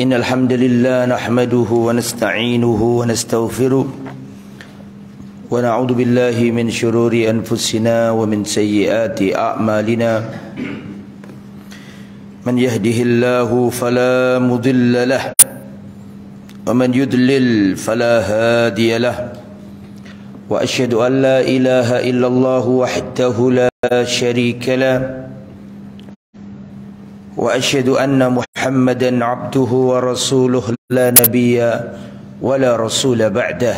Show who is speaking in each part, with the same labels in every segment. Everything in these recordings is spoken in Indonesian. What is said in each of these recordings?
Speaker 1: إن الحمد لله نحمده ونستعينه ونستغفره ونعوذ بالله من شرور أنفسنا ومن سيئات أعمالنا من يهده الله فلا مضل له ومن يضلل فلا هادي له وأشهد أن لا إله إلا الله وحده لا شريك له وأشهد أن محمدا عبده ورسوله لا نبي ولا رسول بعده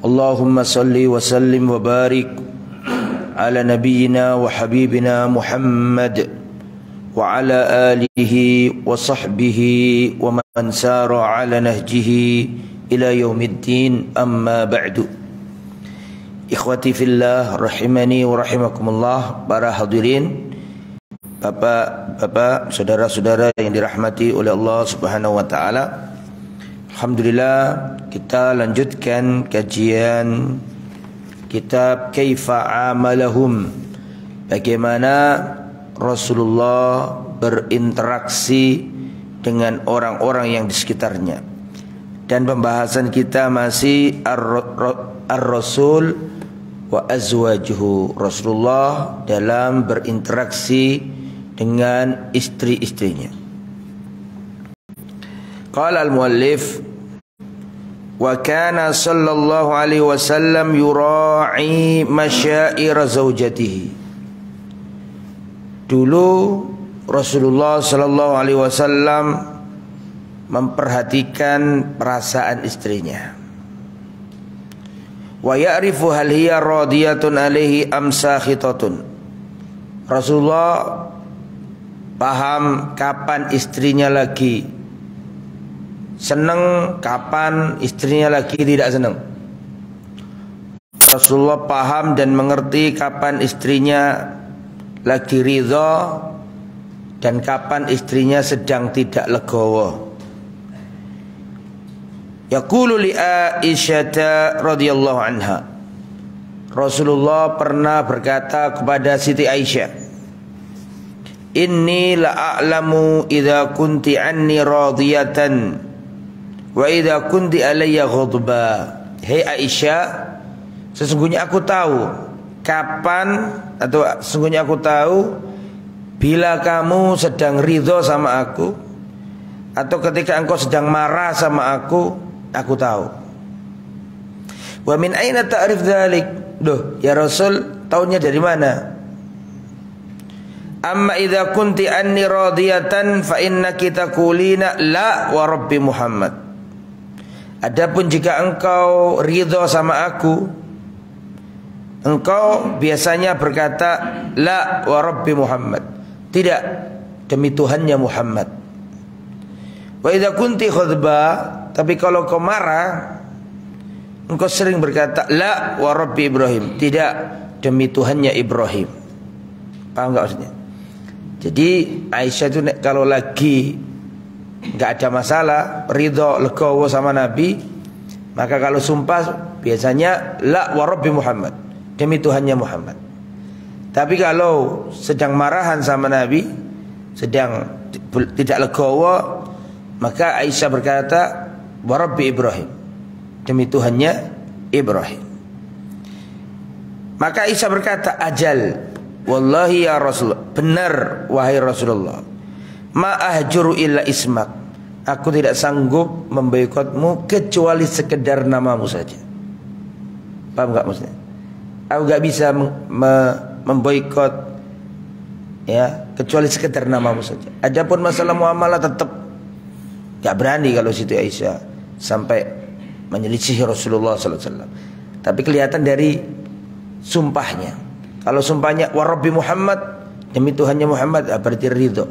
Speaker 1: اللهم صل وسلم وبارك على نبينا وحبيبنا محمد وعلى آله وصحبه ومن سار على نهجه إلى يوم الدين أما بعد إخوتي في الله rahimani wa rahimakumullah. Para hadirin, bapak-bapak, saudara-saudara yang dirahmati oleh Allah Subhanahu wa taala. Alhamdulillah, kita lanjutkan kajian kitab Kaifa Amalahum, bagaimana Rasulullah berinteraksi dengan orang-orang yang di sekitarnya. Dan pembahasan kita masih Ar-Rasul wa azwajuhu, Rasulullah dalam berinteraksi dengan istri-istrinya. Qala al-muallif wa kana sallallahu alaihi wasallam yura'i masyair zaujatihi. Dulu Rasulullah sallallahu alaihi wasallam memperhatikan perasaan istrinya. Wa ya'rifu hal hiya radiyatun alaihi am sakhitatun. Rasulullah paham kapan istrinya lagi senang, kapan istrinya lagi tidak senang. Rasulullah paham dan mengerti kapan istrinya lagi ridha dan kapan istrinya sedang tidak legowo. Yaqulu li Aisyah radhiyallahu anha, Rasulullah pernah berkata kepada Siti Aisyah, inni la'alamu idza kunti anni radiyatan wa idza kunti alayya ghadba. Hei Aisyah, sesungguhnya aku tahu kapan, atau sesungguhnya aku tahu bila kamu sedang ridho sama aku atau ketika engkau sedang marah sama aku tahu. Wa min aina ta'rif dzalik? Duh, ya Rasul, tahunya dari mana? Amma idza kunti anni radiyatan fa innaki taqulina la wa rabbi Muhammad. Adapun jika engkau ridha sama aku, engkau biasanya berkata la wa rabbi Muhammad, tidak, demi Tuhannya Muhammad. Wa idza kunti khadba, tapi kalau kau marah, engkau sering berkata la wa rabbi Ibrahim, tidak, demi Tuhannya Ibrahim. Paham enggak maksudnya? Jadi Aisyah itu kalau lagi enggak ada masalah, ridho, legowo sama Nabi, maka kalau sumpah biasanya la wa rabbi Muhammad, demi Tuhannya Muhammad. Tapi kalau sedang marahan sama Nabi, sedang tidak legowo, maka Aisyah berkata wa rabbi Ibrahim, demi Tuhannya Ibrahim. Maka Aisyah berkata, ajal, wallahi ya Rasulullah, benar wahai Rasulullah, ma ahjuru illa ismak, aku tidak sanggup memboikotmu kecuali sekedar namamu saja. Paham enggak maksudnya? Aku enggak bisa memboikot ya kecuali sekedar namamu saja. Adapun masalah muamalah tetap enggak berani kalau Siti Aisyah sampai menyelisihi Rasulullah sallallahu alaihi wasallam. Tapi kelihatan dari sumpahnya. Kalau sumpahnya wa rabbi Muhammad, demi Tuhannya Muhammad, berarti ridho.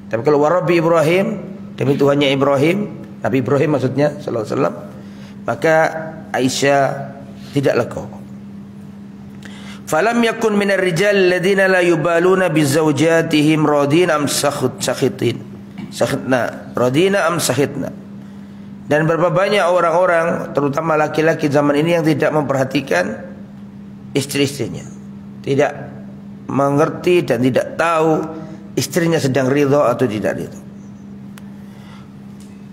Speaker 1: Tapi kalau wa rabbi Ibrahim, demi Tuhannya Ibrahim, Nabi Ibrahim maksudnya sallallahu alaihi wasallam, maka Aisyah tidak legowo. Falam yakun minar rijal alladziina la yubaluna bi zawjatihim radina am sakhitin. Sakhitna, radina am sakhitna. Dan berapa banyak orang-orang, terutama laki-laki zaman ini, yang tidak memperhatikan istri-istrinya, tidak mengerti dan tidak tahu istrinya sedang ridho atau tidak ridho.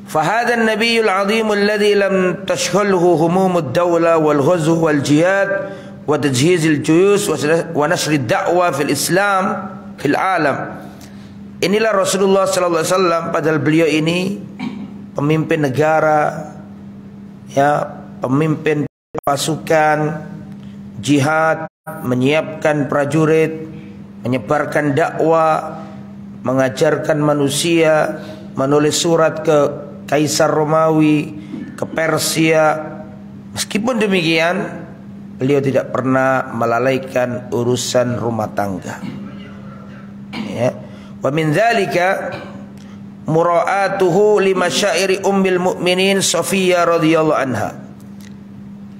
Speaker 1: فهذا النبي العظيم الذي لم تشغله هموم الدولة والغزو والجهاد وتجهيز الجيوش ونشر الدعوة في الإسلام في العالم. Inilah Rasulullah sallallahu alaihi wasallam, padahal beliau ini pemimpin negara, ya, pemimpin pasukan, jihad, menyiapkan prajurit, menyebarkan dakwah, mengajarkan manusia, menulis surat ke Kaisar Romawi, ke Persia. Meskipun demikian, beliau tidak pernah melalaikan urusan rumah tangga. Ya. Wa min dzalika mura'atuhu li masyairi ummil mukminin Safiyah radhiyallahu anha.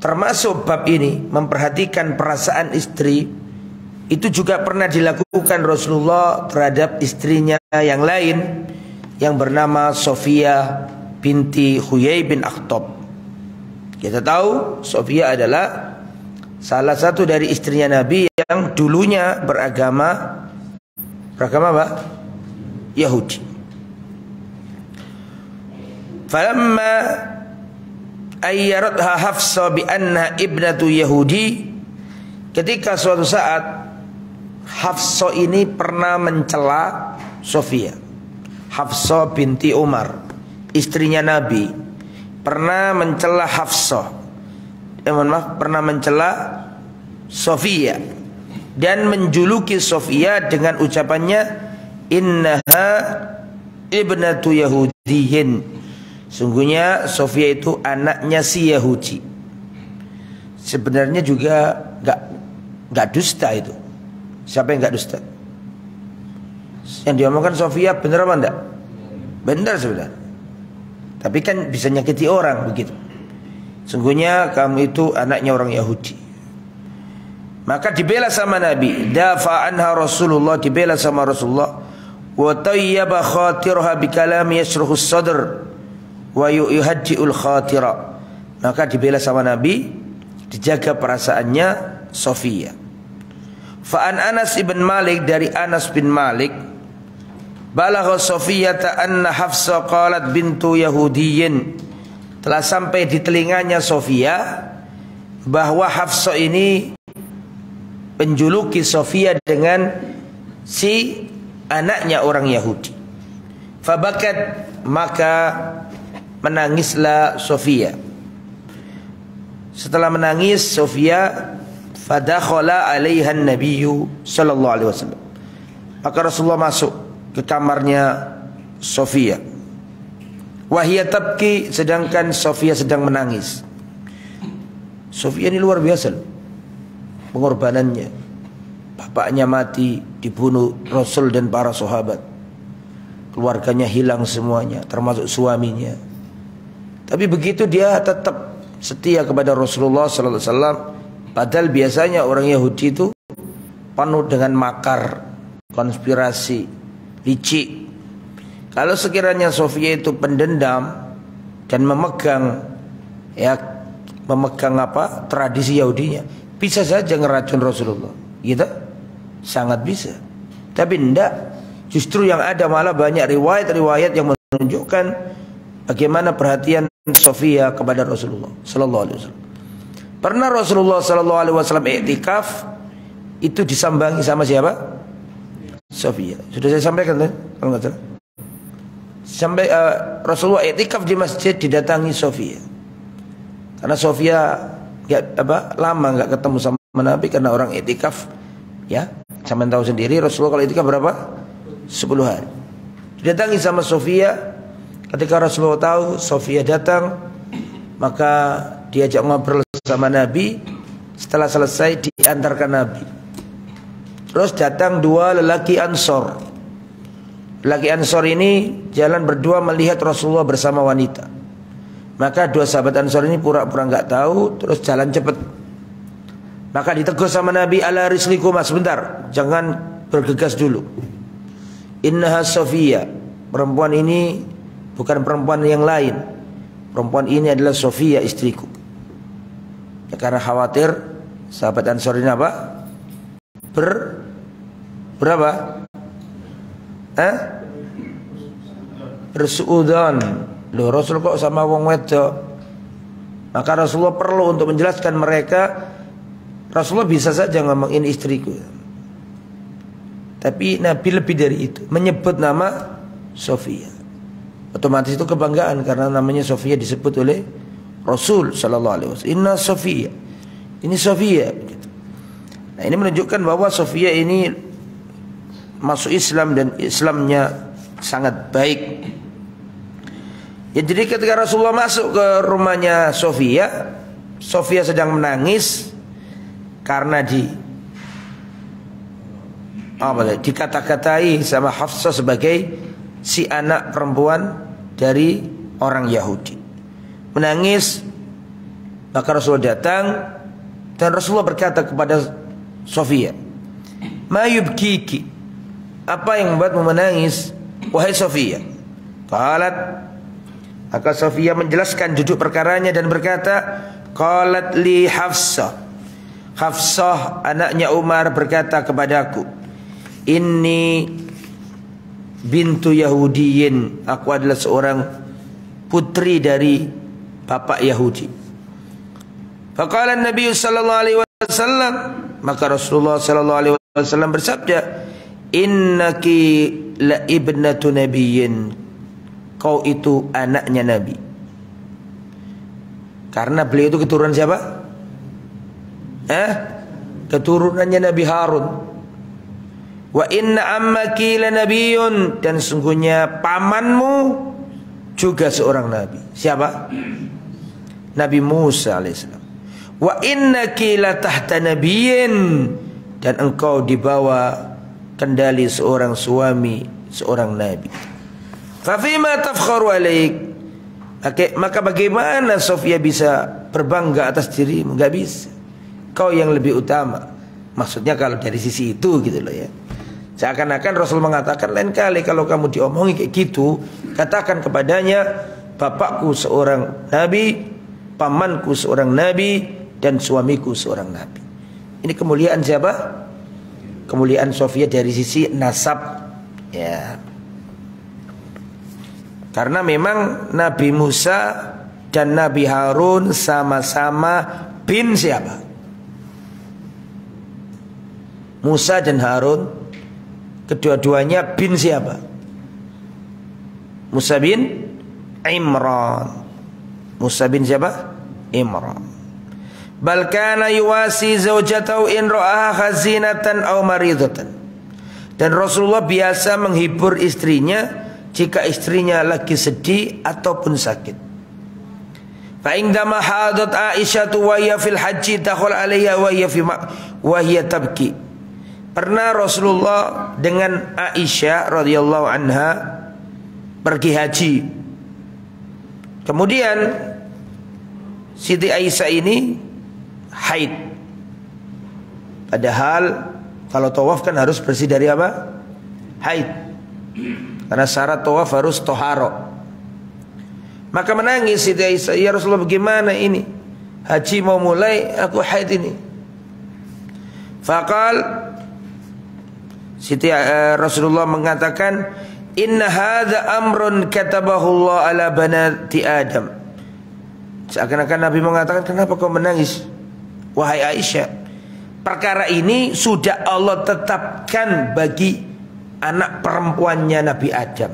Speaker 1: Termasuk bab ini memperhatikan perasaan istri, itu juga pernah dilakukan Rasulullah terhadap istrinya yang lain yang bernama Safiyah binti Huyai bin Akhtab. Kita tahu Safiyah adalah salah satu dari istrinya Nabi yang dulunya beragama apa? Yahudi. Falamma ayyaratha Hafsah bi anna ibnatu Yahudi, ketika suatu saat Hafsah ini pernah mencela Safiyah. Hafsah binti Umar, istrinya Nabi, pernah mencela Hafsah. Pernah mencela Safiyah dan menjuluki Safiyah dengan ucapannya innaha ibnatu Yahudiyin. Sungguhnya Safiyah itu anaknya si Yahudi. Sebenarnya juga enggak dusta itu. Siapa yang enggak dusta? Yang diomongkan Safiyah benar apa enggak? Benar sebenarnya. Tapi kan bisa nyakiti orang begitu. Sungguhnya kamu itu anaknya orang Yahudi. Maka dibela sama Nabi, dafa anha Rasulullah, dibela sama Rasulullah. Wa tayyaba khatirha bi kalam yashruhu sadr wa yuhaddi'ul khatira. Maka dibela sama Nabi, dijaga perasaannya Safiyah. Fa an Anas ibn Malik, dari Anas bin Malik, balagha Safiyata anna Hafsah qalat bintu Yahudiyyin, telah sampai di telinganya Safiyah bahwa Hafsah ini penjuluki Safiyah dengan si anaknya orang Yahudi. Fabakat, maka menangislah Safiyah. Setelah menangis Safiyah, fadakhala 'alaiha an-nabiyyu sallallahu alaihi wasallam. Maka Rasulullah masuk ke kamarnya Safiyah. Wahia tabki, sedangkan Safiyah sedang menangis. Safiyah ini luar biasa loh pengorbanannya. Bapaknya mati, dibunuh Rasul dan para sahabat. Keluarganya hilang semuanya, termasuk suaminya. Tapi begitu dia tetap setia kepada Rasulullah sallallahu alaihi wasallam. Padahal biasanya orang Yahudi itu penuh dengan makar, konspirasi, licik. Kalau sekiranya Safiyah itu pendendam dan memegang tradisi Yahudinya, bisa saja ngeracun Rasulullah, gitu, sangat bisa. Tapi enggak, justru yang ada malah banyak riwayat-riwayat yang menunjukkan bagaimana perhatian Safiyah kepada Rasulullah sallallahu alaihi wasallam. Pernah Rasulullah sallallahu alaihi wasallam iktikaf, itu disambangi sama siapa? Safiyah. Sudah saya sampaikan kan? Kalau enggak salah. Sampai Rasulullah iktikaf di masjid, didatangi Safiyah. Karena Safiyah lama enggak ketemu sama Nabi karena orang iktikaf, ya. Sampean tahu sendiri Rasulullah kalau iktikaf berapa? 10 hari. Didatangi sama Safiyah. Ketika Rasulullah tahu Safiyah datang, maka diajak ngobrol sama Nabi. Setelah selesai diantarkan Nabi. Terus datang dua lelaki Ansor. Lelaki Ansor ini jalan berdua melihat Rasulullah bersama wanita. Maka dua sahabat Ansor ini pura-pura enggak tahu, terus jalan cepat. Maka ditegur sama Nabi, ala rislikuma, sebentar, jangan bergegas dulu. Innaha Safiyah, perempuan ini bukan perempuan yang lain. Perempuan ini adalah Safiyah, istriku. Ya, karena khawatir sahabat Ansor ini apa? Berapa? Bersuudzon, Loh, Rasul kok sama wong wedok? Maka Rasulullah perlu untuk menjelaskan mereka. Rasulullah bisa saja ngomong ini istriku, tapi Nabi lebih dari itu, menyebut nama Sofia. Otomatis itu kebanggaan karena namanya Sofia disebut oleh Rasul sallallahu alaihi wasallam. Inna Sofia, ini Sofia. Nah, ini menunjukkan bahwa Sofia ini masuk Islam dan Islamnya sangat baik. Ya, jadi ketika Rasulullah masuk ke rumahnya Sofia, Sofia sedang menangis karena dikata-katai sama Hafsah sebagai si anak perempuan dari orang Yahudi. Menangis, maka Rasulullah datang dan Rasulullah berkata kepada Sofia, "Ma yubkiki?" Apa yang membuatmu menangis, wahai Sofia? Qalat, maka Sofia menjelaskan duduk perkaranya dan berkata, qalat li Hafsah. Hafsah anaknya Umar berkata kepadaku, "Inni bintu Yahudiyin." Aku adalah seorang putri dari bapak Yahudi. Faqala Nabi sallallahu alaihi wasallam, maka Rasulullah sallallahu alaihi wasallam bersabda, "Innaki la ibnatu nabiyyin." Kau itu anaknya Nabi. Karena beliau itu keturunan siapa? Keturunannya Nabi Harun. Wa inna ammaki la nabiyyun, dan sungguhnya pamanmu juga seorang nabi. Siapa? Nabi Musa alaihissalam. Wa innaki la tahta nabiyyin, dan engkau di bawah kendali seorang suami, seorang nabi. Fa fima tafkharu alaik? Maka bagaimana Sofia bisa berbangga atas dirimu? Enggak bisa. Kau yang lebih utama. Maksudnya kalau dari sisi itu gitu loh ya. Seakan-akan Rasul mengatakan, lain kali kalau kamu diomongi kayak gitu, katakan kepadanya, bapakku seorang nabi, pamanku seorang nabi, dan suamiku seorang nabi. Ini kemuliaan siapa? Kemuliaan Sofia dari sisi nasab ya. Karena memang Nabi Musa dan Nabi Harun sama-sama bin siapa? Musa dan Harun kedua-duanya bin siapa? Musa bin Imran. Musa bin siapa? Imran. Bal kana yuwasi zaujatahu in ra'aha khazinatan aw maridatan. Dan Rasulullah biasa menghibur istrinya jika istrinya lagi sedih ataupun sakit. Fa indama hadat Aisyah wa hiya fil haji dakhal alaiha wa hiya tabki. Pernah Rasulullah dengan Aisyah radhiyallahu anha pergi haji. Kemudian Siti Aisyah ini haid. Padahal kalau tawaf kan harus bersih dari apa? Haid. Karena syarat tawaf harus toharo. Maka menangis Siti Aisyah, "Ya Rasulullah, bagaimana ini? Haji mau mulai, aku haid ini." Faqal, Rasulullah mengatakan, "Inna hadza amrun katabahu Allah ala banati Adam." Seakan-akan Nabi mengatakan, "Kenapa kau menangis, wahai Aisyah? Perkara ini sudah Allah tetapkan bagi anak perempuannya Nabi Adam.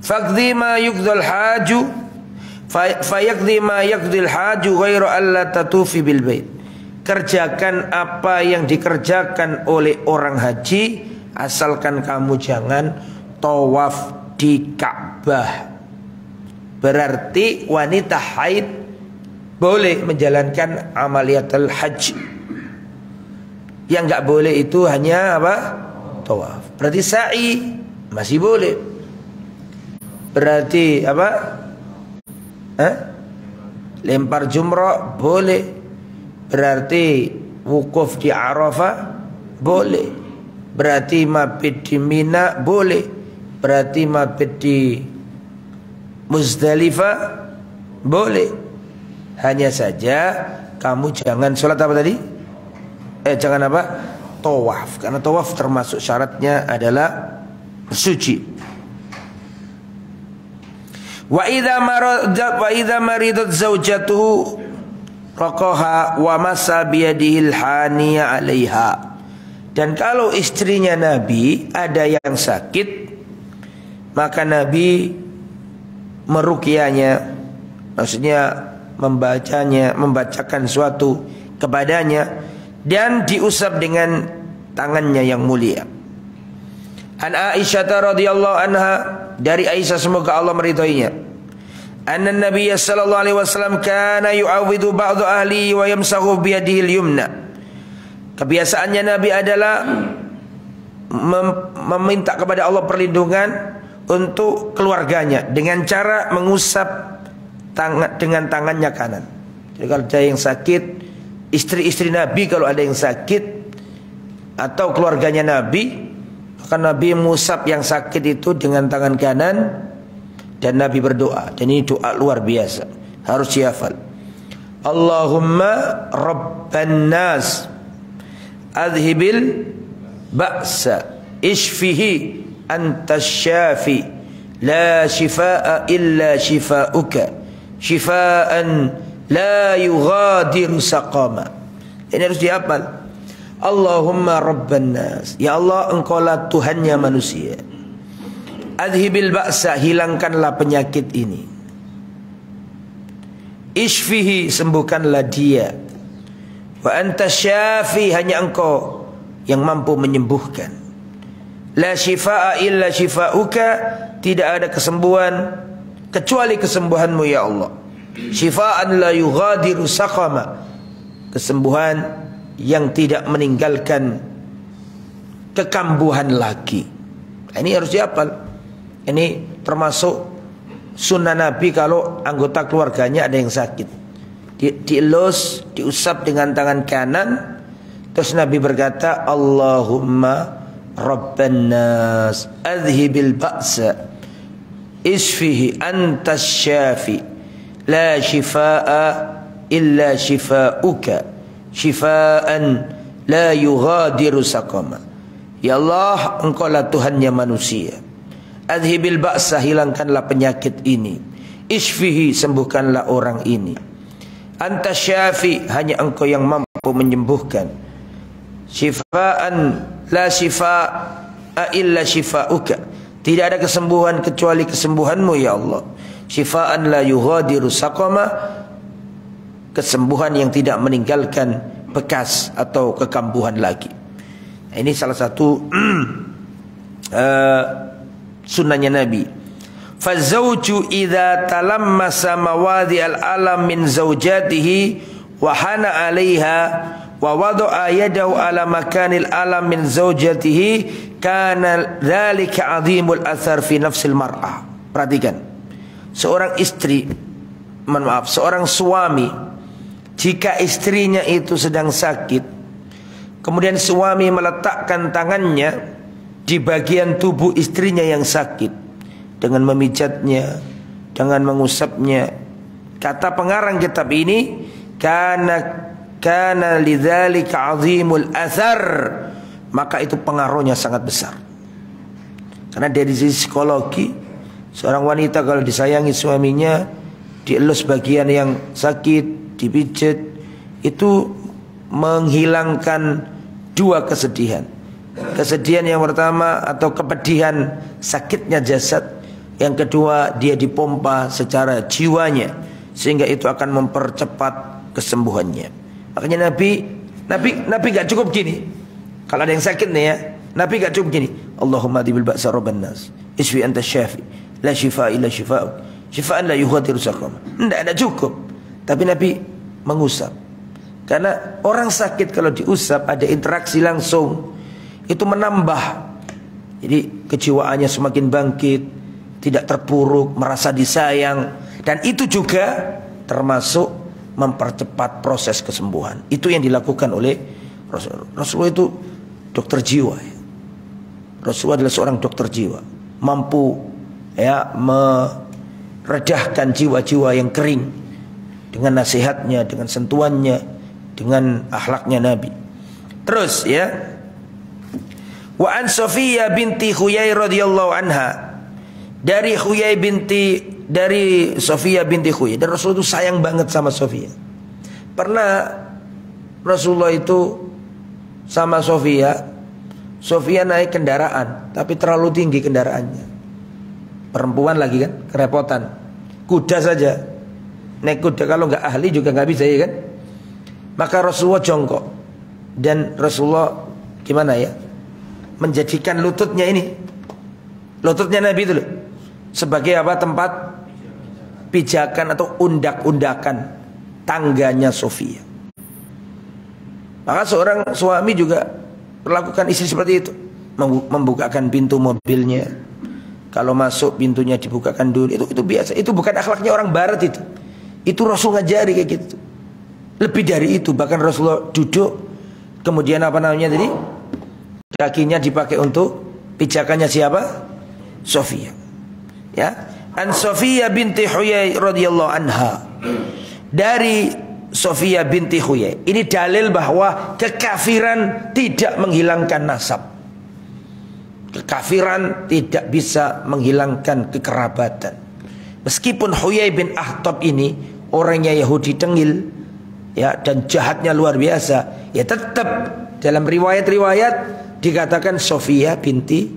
Speaker 1: Faqdi ma yuqdal haju fayaqdi ma yaqdil haju ghairu alla tatufi bil bait." Kerjakan apa yang dikerjakan oleh orang haji, asalkan kamu jangan tawaf di Ka'bah. Berarti wanita haid boleh menjalankan amaliatul haji. Yang enggak boleh itu hanya apa? Tawaf. Berarti sa'i masih boleh. Berarti apa? Lempar jumrah boleh. Berarti wukuf di Arafah boleh. Berarti mabit di Mina boleh. Berarti mabit di Muzdalifah boleh. Hanya saja kamu jangan sholat apa tadi? Jangan apa? Tawaf. Karena tawaf termasuk syaratnya adalah suci. Wa idza maridat zaujatuhu raqaha wa masa biyadihil haniya 'alaiha. Dan kalau istrinya Nabi ada yang sakit, maka Nabi meruqyahnya, maksudnya membacakan suatu kepadanya dan diusap dengan tangannya yang mulia. An Aisyah radhiyallahu anha, dari Aisyah semoga Allah meridhoinya, anna Nabi sallallahu alaihi wasallam kana yu'awwidu ba'd ahli wa yamsahu bi yadihi al-yumna. Kebiasaannya Nabi adalah meminta kepada Allah perlindungan untuk keluarganya dengan cara mengusap dengan tangannya kanan. Jadi kalau ada yang sakit, istri-istri Nabi kalau ada yang sakit atau keluarganya Nabi, maka Nabi mengusap yang sakit itu dengan tangan kanan dan Nabi berdoa. Dan ini doa luar biasa, harus dihafal. Allahumma rabban nas adhibil ba'sa ishfihi antas syafi la shifaa illa shifauka shifaan la yughadiru saqama. Ini harus dihafal. Allahumma rabban nas, ya Allah engkaulah Tuhannya manusia. Adhibil ba'sa, hilangkanlah penyakit ini. Ishfihi, sembuhkanlah dia. Wa anta syafi, hanya engkau yang mampu menyembuhkan. La shifaa illa shifauka, tidak ada kesembuhan kecuali kesembuhanmu ya Allah. Shifaan la yughadiru saqama, kesembuhan yang tidak meninggalkan kekambuhan lagi. Ini harus dihafal. Ini termasuk sunnah Nabi kalau anggota keluarganya ada yang sakit, dielus, diusap dengan tangan kanan. Terus Nabi berkata, Allahumma rabban nas adhibil ba'sa isfihi antas syafi la shifaa illa shifauka shifaan la yughadiru saqama. Ya Allah, engkaulah Tuhannya manusia. Adhibil ba'sa, hilangkanlah penyakit ini. Isfihi, sembuhkanlah orang ini. Anta syafi, hanya engkau yang mampu menyembuhkan. Shifaan la shifaa illa shifauka, tidak ada kesembuhan kecuali kesembuhanmu ya Allah. Shifaan la yughadiru saqama, kesembuhan yang tidak meninggalkan bekas atau kekambuhan lagi. Ini salah satu sunnahnya Nabi. Fazauju idza talammasa mawadhi al-alam min zaujatihi wa hana 'alaiha wa wada'a yadahu ala makanil alam min zaujatihi kana dzalika 'azimul athar fi nafsil mar'ah. Perhatikan, seorang istri, seorang suami, jika istrinya itu sedang sakit, kemudian suami meletakkan tangannya di bagian tubuh istrinya yang sakit dengan memijatnya, dengan mengusapnya. Kata pengarang kitab ini, kana lidzalika 'azimul athar, maka itu pengaruhnya sangat besar. Karena dari sisi psikologi, seorang wanita kalau disayangi suaminya, dielus bagian yang sakit, dipijat, itu menghilangkan dua kesedihan. Kesedihan yang pertama atau kepedihan sakitnya jasad, yang kedua dia dipompa secara jiwanya, sehingga itu akan mempercepat kesembuhannya. Makanya Nabi gak cukup gini. Kalau ada yang sakit nih ya, Nabi gak cukup gini. Allahumma adhibil ba'sa rabban nas isfi anta syafi la shifaa illa shifaa'uk shifaan la yughadiru saqama. Tidak cukup. Tapi Nabi mengusap. Karena orang sakit kalau diusap ada interaksi langsung, itu menambah. Jadi kejiwaannya semakin bangkit, tidak terpuruk, merasa disayang. Dan itu juga termasuk mempercepat proses kesembuhan. Itu yang dilakukan oleh Rasulullah. Rasulullah itu dokter jiwa. Rasulullah adalah seorang dokter jiwa, mampu ya meredahkan jiwa-jiwa yang kering dengan nasihatnya, dengan sentuhannya, dengan akhlaknya Nabi. Terus ya, wa an Safiyah binti Huyai radhiyallahu anha, dari Huyai binti dari Sofia binti Huyai, dan Rasulullah itu sayang banget sama Sofia. Pernah Rasulullah itu sama Sofia naik kendaraan, tapi terlalu tinggi kendaraannya. Perempuan lagi kan, kerepotan. Kuda saja, naik kuda kalau nggak ahli juga nggak bisa, ya kan? Maka Rasulullah jongkok, dan Rasulullah gimana ya, menjadikan lututnya Nabi itu loh, sebagai apa, tempat pijakan atau undak-undakan tangganya Sofia. Maka seorang suami juga perlakukan istri seperti itu, membukakan pintu mobilnya, kalau masuk pintunya dibukakan dulu. Itu biasa, itu bukan akhlaknya orang barat itu Rasul ngajari kayak gitu. Lebih dari itu, bahkan Rasulullah duduk, kemudian apa namanya tadi, kakinya dipakai untuk pijakannya siapa? Sofia. Ya, an Sofia binti Huyai radhiyallahu anha. Dari Sofia binti Huyai. Ini dalil bahwa kekafiran tidak menghilangkan nasab. Kekafiran tidak bisa menghilangkan kekerabatan. Meskipun Huyai bin Akhtab ini orangnya Yahudi tengil, ya, dan jahatnya luar biasa, ya tetap dalam riwayat-riwayat dikatakan Sofia binti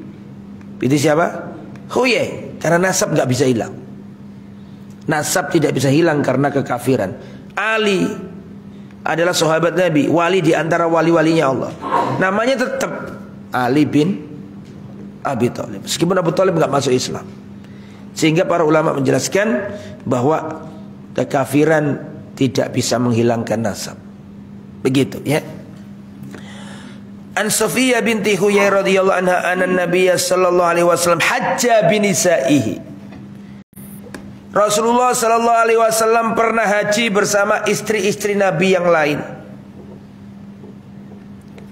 Speaker 1: siapa? Huyai. Karena nasab nggak bisa hilang. Nasab tidak bisa hilang karena kekafiran. Ali adalah sahabat Nabi, wali di antara wali-walinya Allah. Namanya tetap Ali bin Abi Thalib. Meskipun Abu Thalib nggak masuk Islam. Sehingga para ulama menjelaskan bahwa kekafiran tidak bisa menghilangkan nasab. Begitu, ya. An Sofia binti Huyai radhiyallahu anha anna Nabiyya sallallahu alaihi wasallam hajja binisaihi. Rasulullah sallallahu alaihi wasallam pernah haji bersama istri-istri Nabi yang lain.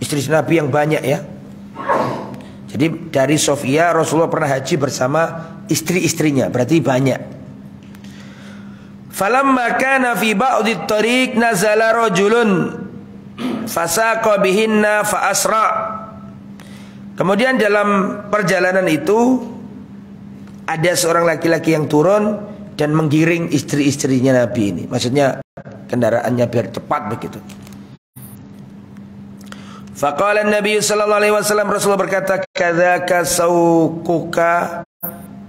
Speaker 1: Istri-istri Nabi yang banyak, ya. Jadi dari Sofia Rasulullah pernah haji bersama istri-istrinya, berarti banyak. Falamma kana fi ba'dhi at-tariq nazala rajulun fasaqa bihinna fa asra. Kemudian dalam perjalanan itu ada seorang laki-laki yang turun dan menggiring istri-istrinya Nabi ini. Maksudnya kendaraannya biar cepat begitu. Faqala Nabi sallallahu alaihi wasallam, Rasulullah berkata, kadzaka sauquka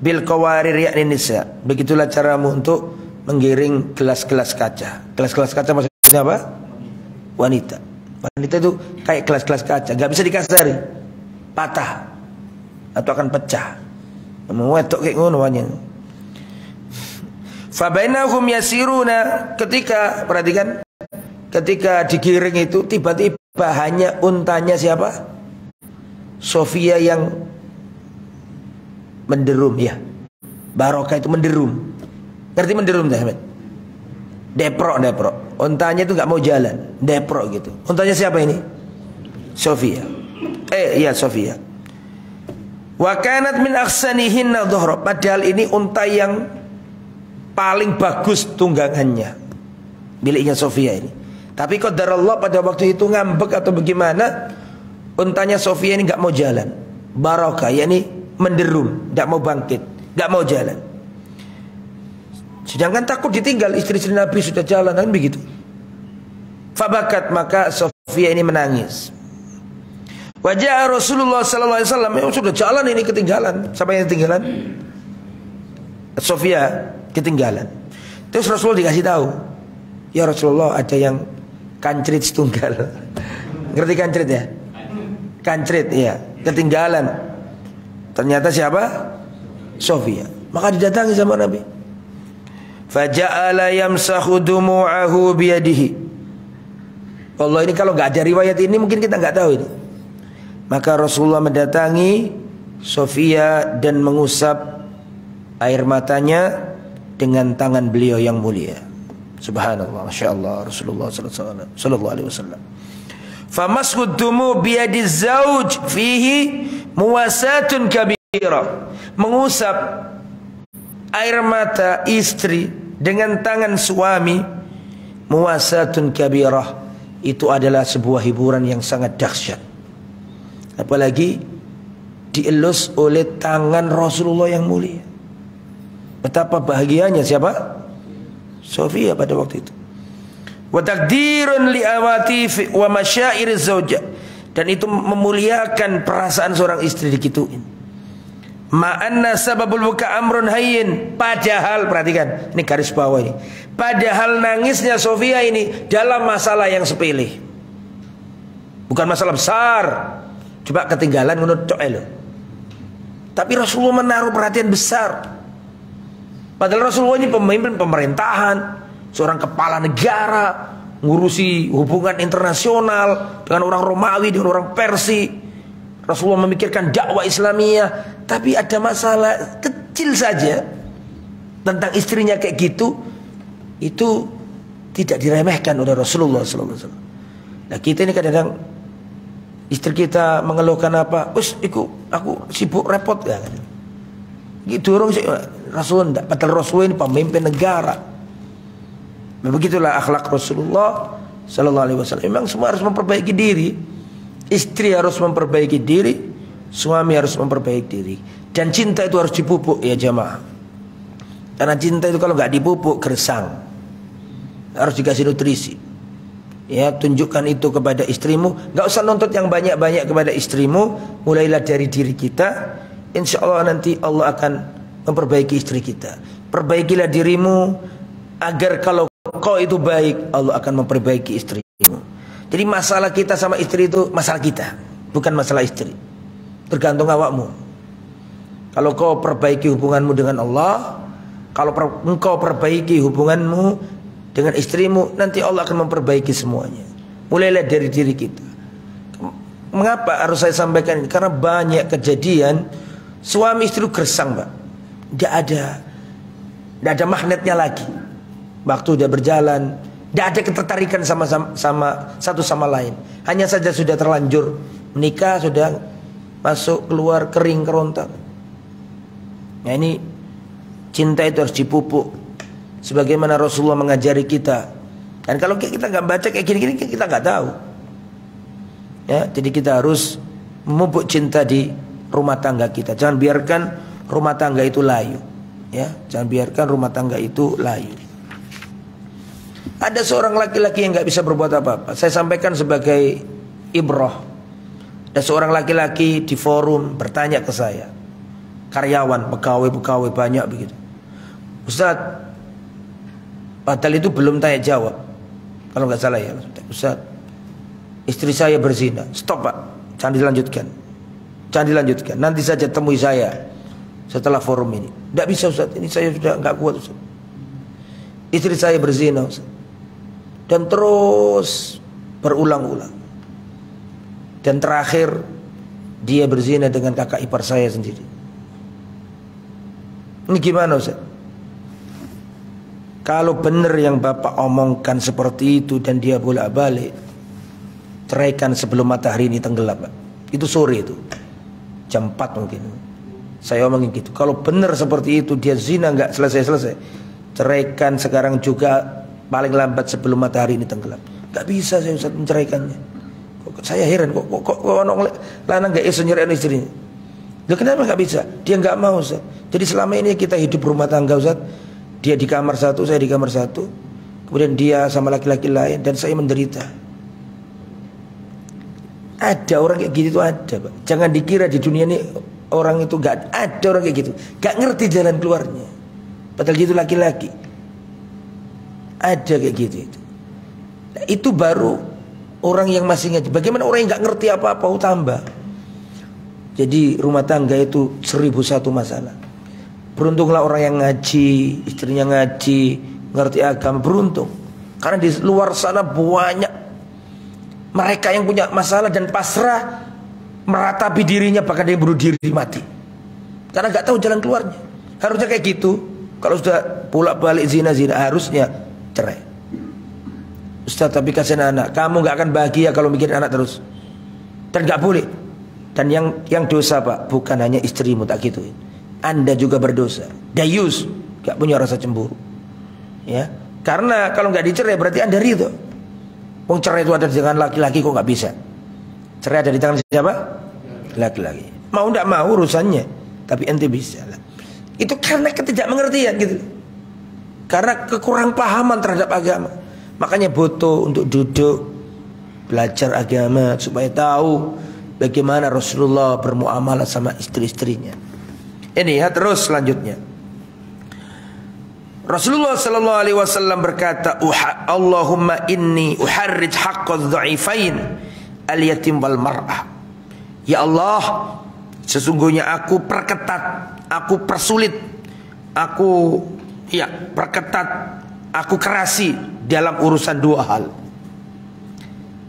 Speaker 1: bil qawarir ya'ni nisa. Begitulah caramu untuk menggiring gelas-gelas kaca. Gelas-gelas kaca maksudnya apa? Wanita. Wanita itu kayak gelas-gelas kaca, gak bisa dikasari, patah atau akan pecah. Mau wetok kayak ngono wanya. Fa bainahum yasiruna, ketika perhatikan, ketika digiring itu tiba-tiba hanya untanya siapa? Sofia yang menderum, ya. Barokah itu menderum. Ngerti menderum dah, Ahmed? Deprok. Untanya itu nggak mau jalan, deprok gitu. Untanya siapa ini? Sofia. Iya Sofia. Wa kanat min ahsanihinna dhuhra. Padahal ini unta yang paling bagus tunggangannya, miliknya Sofia ini. Tapi qadarullah pada waktu itu ngambek atau bagaimana, untanya Sofia ini nggak mau jalan. Barokah, yakni menderum, nggak mau bangkit, nggak mau jalan. Sedangkan takut ditinggal, istri-istri Nabi sudah jalan, kan begitu. Fabakat, maka Sofia ini menangis. Wajah Rasulullah sallallahu alaihi wasallam, sudah jalan ini ketinggalan. Siapa yang ketinggalan? Sofia ketinggalan. Terus Rasulullah dikasih tahu, ya Rasulullah ada yang kancrit setunggal. Ngerti kancrit ya? Kancrit, iya, ketinggalan. Ternyata siapa? Sofia. Maka didatangi sama Nabi. Faja'ala yamsahu dumu'ahu biyadihi. Allah, ini kalau nggak ada riwayat ini mungkin kita nggak tahu ini. Maka Rasulullah mendatangi Sofia dan mengusap air matanya dengan tangan beliau yang mulia. Subhanallah, Masya Allah, Rasulullah sallallahu alaihi wasallam. Famashu dumu biyadi zauj fihi muwasatun kabira. Mengusap air mata istri dengan tangan suami, muwasatun kabirah, itu adalah sebuah hiburan yang sangat dahsyat. Apalagi dielus oleh tangan Rasulullah yang mulia. Betapa bahagianya siapa? Sofia pada waktu itu. Wa taqdirun li awatif wa masyair zaujah, dan itu memuliakan perasaan seorang istri digituin. Ma'anna sababul buka amrun hayyin, padahal perhatikan, ini garis bawah ini. Padahal nangisnya Sofia ini dalam masalah yang sepele. Bukan masalah besar. Coba ketinggalan menurut Coel. Tapi Rasulullah menaruh perhatian besar. Padahal Rasulullah ini pemimpin pemerintahan, seorang kepala negara, ngurusi hubungan internasional dengan orang Romawi, dengan orang Persia. Rasulullah memikirkan dakwah Islamiyah, tapi ada masalah kecil saja tentang istrinya kayak gitu, itu tidak diremehkan oleh Rasulullah SAW. Nah kita ini kadang-kadang istri kita mengeluhkan apa, aku sibuk repot ya. Gitu orang sih Rasulullah enggak, padahal Rasulullah ini pemimpin negara. Begitulah akhlak Rasulullah sallallahu alaihi wasallam. Memang semua harus memperbaiki diri. Istri harus memperbaiki diri, suami harus memperbaiki diri. Dan cinta itu harus dipupuk ya jamaah. Karena cinta itu kalau nggak dipupuk gersang. Harus dikasih nutrisi. Ya, tunjukkan itu kepada istrimu. Nggak usah nuntut yang banyak-banyak kepada istrimu. Mulailah dari diri kita. Insya Allah nanti Allah akan memperbaiki istri kita. Perbaikilah dirimu agar kalau kau itu baik, Allah akan memperbaiki istrimu. Jadi masalah kita sama istri itu masalah kita, bukan masalah istri. Tergantung awakmu. Kalau kau perbaiki hubunganmu dengan Allah, kalau engkau perbaiki hubunganmu dengan istrimu, nanti Allah akan memperbaiki semuanya. Mulailah dari diri kita. Mengapa harus saya sampaikan ini? Karena banyak kejadian suami istri gersang, Pak. Tidak ada magnetnya lagi. Waktu dia berjalan, tidak ada ketertarikan sama satu sama lain. Hanya saja sudah terlanjur menikah, sudah masuk keluar kering kerontang. Nah ini cinta itu harus dipupuk, sebagaimana Rasulullah mengajari kita. Dan kalau kita nggak baca kayak gini-gini, kita nggak tahu. Ya, jadi kita harus memupuk cinta di rumah tangga kita. Jangan biarkan rumah tangga itu layu. Ya, jangan biarkan rumah tangga itu layu. Ada seorang laki-laki yang nggak bisa berbuat apa-apa. Saya sampaikan sebagai ibrah. Ada seorang laki-laki di forum bertanya ke saya, karyawan, pegawai banyak begitu. Ustaz, padahal itu belum tanya jawab. Kalau nggak salah ya, Ustaz, istri saya berzina. Stop Pak, jangan dilanjutkan. Jangan dilanjutkan. Nanti saja temui saya setelah forum ini. Nggak bisa Ustaz, ini saya sudah nggak kuat Ustaz. Istri saya berzina Ustaz. Dan terus berulang-ulang. Dan terakhir dia berzina dengan kakak ipar saya sendiri. Ini gimana Ustaz? Kalau benar yang Bapak omongkan seperti itu dan dia bolak-balik, ceraikan sebelum matahari ini tenggelam Pak. Itu sore itu, jam 4 mungkin. Saya omongin gitu. Kalau benar seperti itu, dia zina nggak selesai-selesai, ceraikan sekarang juga, paling lambat sebelum matahari ini tenggelam. Gak bisa saya Ustaz menceraikannya. Saya heran kok orang lanang gak bisa nyerahin istrinya. Loh kenapa gak bisa? Dia gak mau Ustaz. Jadi selama ini kita hidup rumah tangga Ustaz, dia di kamar satu, saya di kamar satu, kemudian dia sama laki-laki lain dan saya menderita. Ada orang kayak gitu tuh ada Pak. Jangan dikira di dunia ini orang itu gak ada orang kayak gitu. Gak ngerti jalan keluarnya. Padahal gitu laki-laki. Ada kayak gitu itu. Nah, itu baru orang yang masih ngaji. Bagaimana orang yang nggak ngerti apa-apa tambah. Jadi rumah tangga itu 1001 masalah. Beruntunglah orang yang ngaji, istrinya ngaji, ngerti agama, beruntung. Karena di luar sana banyak mereka yang punya masalah dan pasrah meratapi dirinya, bahkan dia bunuh diri mati. Karena nggak tahu jalan keluarnya. Harusnya kayak gitu. Kalau sudah bolak-balik zina harusnya cerai. Ustaz, tapi kasihan anak. Kamu gak akan bahagia kalau mikirin anak terus. Dan gak boleh. Dan yang dosa Pak, bukan hanya istrimu, tak gituin. Anda juga berdosa. Dayus, gak punya rasa cemburu. Ya, karena kalau gak dicerai berarti Anda ridho. Wong cerai itu ada di tangan laki-laki, kok gak bisa? Cerai ada di tangan siapa? Laki-laki. Mau gak mau urusannya, tapi ente bisa lah. Itu karena ketidakmengertian gitu. Karena kekurang pahaman terhadap agama. Makanya butuh untuk duduk belajar agama supaya tahu bagaimana Rasulullah bermuamalah sama istri-istrinya. Ini ya, terus selanjutnya. Rasulullah sallallahu alaihi wasallam berkata, Allahumma inni uharrij haqqadh dha'ifain al-yatim wal mar'ah. Ya Allah, sesungguhnya aku perketat, aku persulit, aku perketat, aku kerasi dalam urusan dua hal.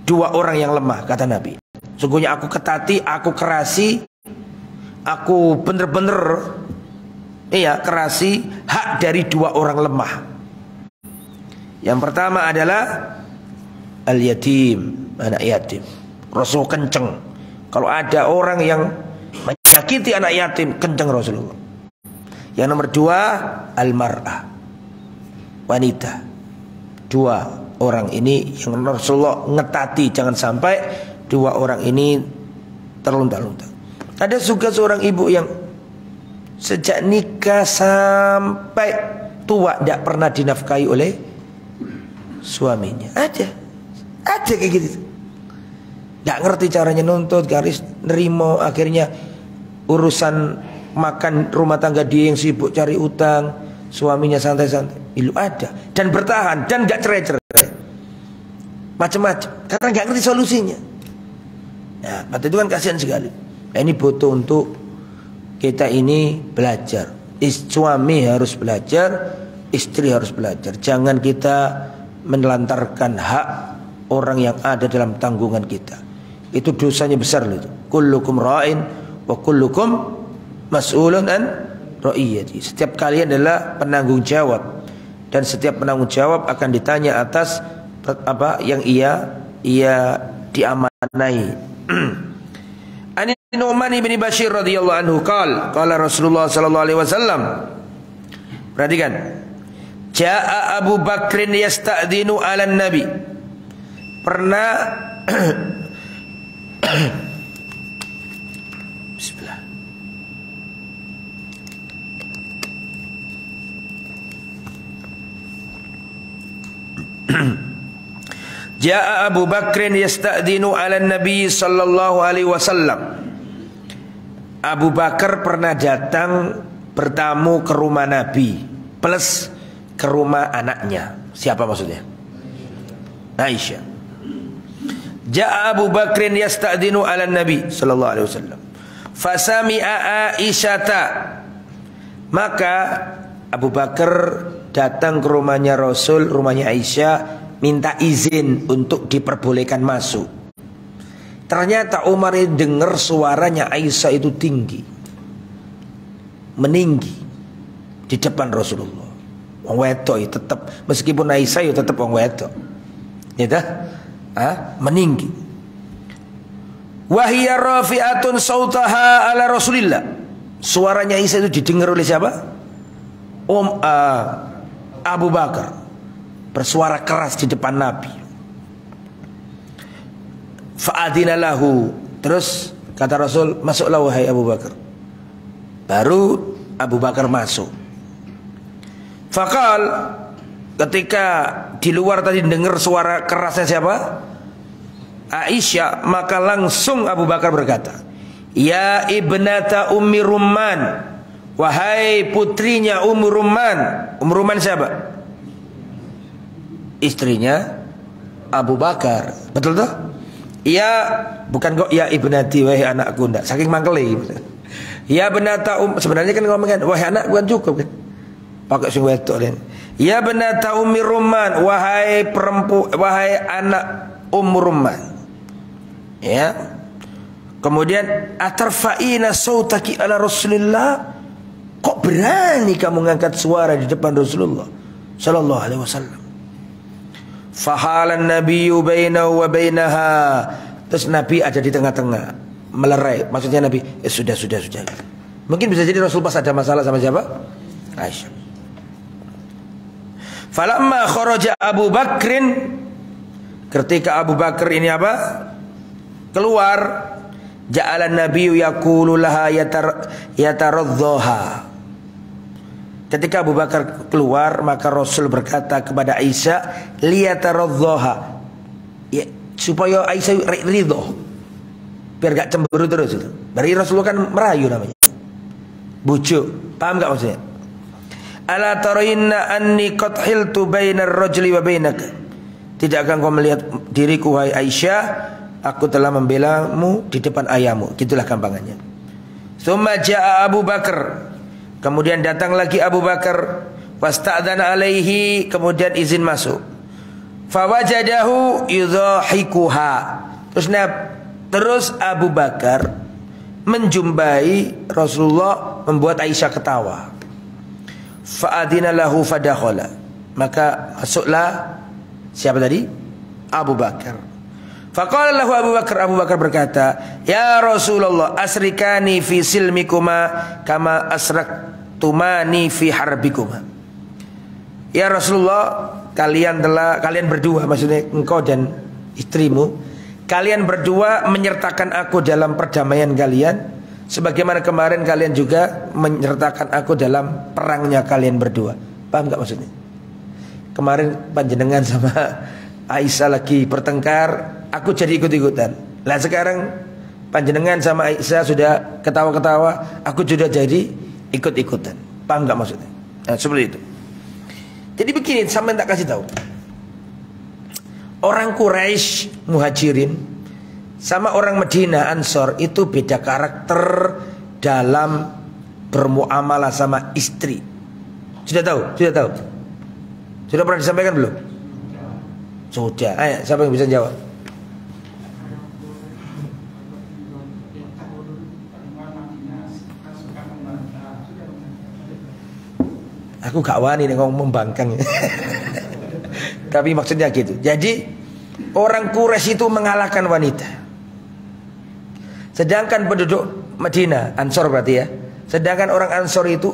Speaker 1: Dua orang yang lemah, kata Nabi. Sungguhnya aku ketati, aku kerasi, aku bener-bener kerasi hak dari dua orang lemah. Yang pertama adalah al-yatim, anak yatim. Rasul kenceng. Kalau ada orang yang menyakiti anak yatim, kenceng Rasulullah. Yang nomor dua, al-mar'ah, wanita. Dua orang ini yang Rasulullah ngetati, jangan sampai dua orang ini terlunta-lunta. Ada juga seorang ibu yang sejak nikah sampai tua tidak pernah dinafkahi oleh suaminya. Ada kayak gitu. Tidak ngerti caranya nuntut, garis nerimo, akhirnya urusan makan rumah tangga dia yang sibuk cari utang, suaminya santai-santai. Itu ada, dan bertahan, dan nggak cerai-cerai, macam-macam, karena nggak ngerti solusinya. Nah, maka itu kan kasihan sekali. Nah, ini butuh untuk kita ini belajar. Suami harus belajar, istri harus belajar. Jangan kita menelantarkan hak orang yang ada dalam tanggungan kita. Itu dosanya besar loh itu. Kullukum ra'in wa kullukum mas'ulun an ra'iyati. Setiap kalian adalah penanggung jawab, dan setiap penanggung jawab akan ditanya atas apa yang ia diamanai. An Nu'man bin Bashir radhiyallahu anhu qala Rasulullah sallallahu alaihi wasallam. Perhatikan. Ja'a Abu Bakrin yasta'dinu 'alan Nabi. Pernah Bismillah. Ja'a Abu Bakrin yasta'dinu 'alan Nabi sallallahu alaihi wasallam. Abu Bakar pernah datang bertamu ke rumah Nabi plus ke rumah anaknya. Siapa maksudnya? Aisyah. Ja'a Abu Bakrin yasta'dinu 'alan Nabi sallallahu alaihi wasallam. Fasami'a Aisyata. Maka Abu Bakar datang ke rumahnya Rasul, rumahnya Aisyah, minta izin untuk diperbolehkan masuk. Ternyata Umar dengar suaranya Aisyah itu tinggi, meninggi di depan Rasulullah. Wong wedok tetap, meskipun Aisyah tetap wong wedok, ya dah, meninggi. Wahiyya rafi'atun sautaha ala Rasulillah. Suaranya Aisyah itu didengar oleh siapa? Abu Bakar bersuara keras di depan Nabi. Fa'adina lahu. Terus kata Rasul, masuklah wahai Abu Bakar. Baru Abu Bakar masuk. Fakal, ketika di luar tadi dengar suara kerasnya siapa? Aisyah. Maka langsung Abu Bakar berkata, ya ibnata Ummi Rumman, wahai putrinya Ummu Rumman. Ummu Rumman siapa? Istrinya Abu Bakar. Betul toh? Ya, bukan kok ya ibnati, wahai anakku, ndak. Saking mangkeli. Ya benata sebenarnya kan ngomong kan, wahai anakku kan cukup kan. Pakai sing wedok kan. Ya benata Ummi Rumman, wahai anak Ummu Rumman. Ya. Kemudian atarfa'ina sautaki ala Rasulillah. Kok berani kamu ngangkat suara di depan Rasulullah sallallahu alaihi wasallam? Fahalan nabiyyu bainahu wa bainaha. Terus Nabi ada di tengah-tengah, melerai. Maksudnya Nabi, sudah. Mungkin bisa jadi Rasul pas ada masalah sama siapa? Aisyah. Falamma kharaja Abu Bakrin, ketika Abu Bakar ini apa? Keluar, ja'alan nabiyyu yaqulu laha yataradhaha. Ketika Abu Bakar keluar, maka Rasul berkata kepada Aisyah, liyataradzaha, ya, supaya Aisyah ridho, biar gak cemburu terus itu. Berarti Rasulullah kan merayu namanya, bujuk. Paham gak maksudnya? Ala tarayna anni qad hiltu bainar rajuli wa bainaka. Tidakkah kau melihat diriku wahai Aisyah, aku telah membelamu di depan ayahmu. Gitulah gampangannya. Tsumma jaa Abu Bakar. Kemudian datang lagi Abu Bakar, fasta'dzana alaihi, kemudian izin masuk. Fawajadahu yudhahikuha. Terus Abu Bakar menjumpai Rasulullah membuat Aisyah ketawa. Fa'adina lahu fadakhala. Maka masuklah siapa tadi? Abu Bakar. Faqala lahu Abu Bakar. Abu Bakar berkata, ya Rasulullah, asrikani fi silmikuma kama asraktumani fi harbikuma. Ya Rasulullah, kalian berdua, maksudnya engkau dan istrimu, kalian berdua menyertakan aku dalam perdamaian kalian, sebagaimana kemarin kalian juga menyertakan aku dalam perangnya kalian berdua. Paham gak maksudnya? Kemarin panjenengan sama Aisyah lagi bertengkar, aku jadi ikut-ikutan. Lah sekarang panjenengan sama Aisyah sudah ketawa-ketawa, aku sudah jadi ikut-ikutan. Paham gak maksudnya? Nah, seperti itu. Jadi begini, sampai tak kasih tahu. Orang Quraisy Muhajirin sama orang Medina Ansor itu beda karakter dalam bermuamalah sama istri. Sudah tahu? Sudah tahu? Sudah pernah disampaikan belum? Sudah. Ayo, siapa yang bisa jawab? Aku gak wani nih ngomong membangkang. Tapi maksudnya gitu. Jadi orang Quraisy itu mengalahkan wanita. Sedangkan penduduk Madinah, Ansor berarti ya, sedangkan orang Ansor itu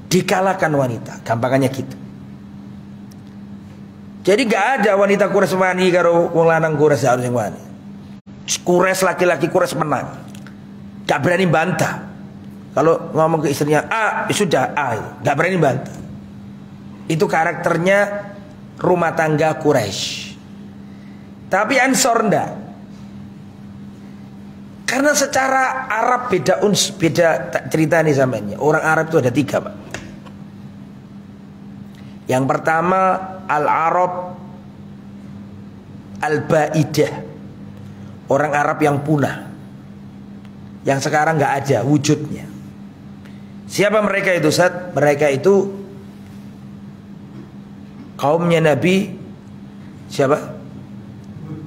Speaker 1: dikalahkan wanita. Gampangannya gitu. Jadi gak ada wanita Quraisy wani karo wong lanang Quraisy harus yang wani. Quraisy laki-laki Quraisy menang. Gak berani bantah. Kalau ngomong ke istrinya A, sudah A, gak berani bantah. Itu karakternya rumah tangga Quraisy. Tapi Ansor enggak. Karena secara Arab beda cerita nih samanya. Orang Arab itu ada 3, Pak. Yang pertama Al-Arab Al-Baidah. Orang Arab yang punah, yang sekarang nggak ada wujudnya. Siapa mereka itu, Ustaz? Mereka itu kaumnya Nabi siapa?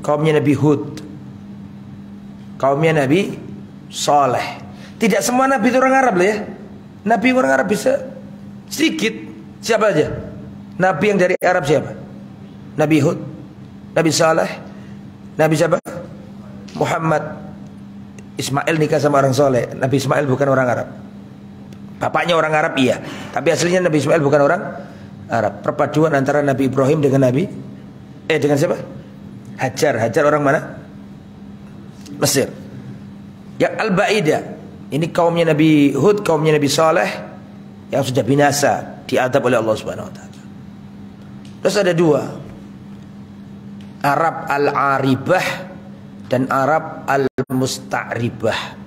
Speaker 1: Kaumnya Nabi Hud, kaumnya Nabi Saleh. Tidak semua Nabi itu orang Arab lah ya. Nabi orang Arab bisa sedikit. Siapa aja? Nabi yang dari Arab siapa? Nabi Hud, Nabi Saleh, Nabi siapa? Muhammad. Ismail nikah sama orang Saleh. Nabi Ismail bukan orang Arab. Bapaknya orang Arab iya, tapi aslinya Nabi Ismail bukan orang Arab. Perpaduan antara Nabi Ibrahim dengan dengan siapa? Hajar. Hajar orang mana? Mesir. Ya Al-Baidah. Ini kaumnya Nabi Hud, kaumnya Nabi Saleh yang sudah binasa, diadab oleh Allah Subhanahu wa taala. Terus ada 2. Arab Al-Aribah dan Arab Al-Musta'ribah.